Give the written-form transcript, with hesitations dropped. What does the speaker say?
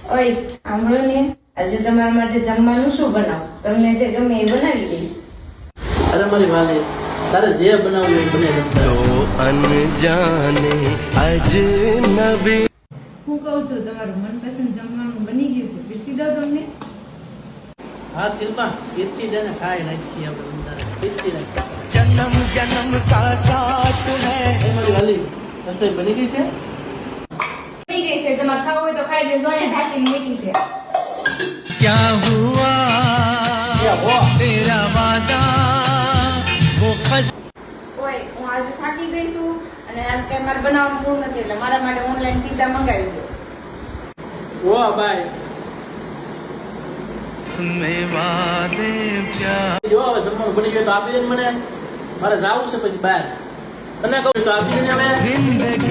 ઓય સાંભળો ને, આજે તમારા માટે જમવાનું શું બનાવું? તમને જે ગમે એ બનાવી દઈશ. અરે મારી વાલી, તારે જે બનાવવું એ બને. तो अनजाने अजनबी હું કહું છું, તમારું મનપસંદ જમવાનું બની ગયું છે, પીરસી દો તમને. હા શિલ્પા, પીરસી દે ને, ખાઈ નાખીએ આપણે બધા. પીરસી નાખ. जन्म जन्म का साथ है મારી વાલી, રસોઈ બની ગઈ છે? બની ગઈ છે, તમારે ખાવું હોય તો ખાઈ લેજો. અહીંયા ઢાંકીને મૂકી છે. क्या हुआ तेरा वादा वो फस ઓય, હું આજે થાકી ગઈ છું અને આજ કઈ મારે બનાવવાનું મૂડ નથી, એટલે મારા માટે ઓનલાઈન પિઝા મંગાવી દો. વાહ બાય. में वादे प्यार જો હવે જમવાનું બની ગયું તો આપી દે ને મને. મારે જાવું છે પછી બહાર. તને કહું તો આપી દે ને હવે. जिंदगी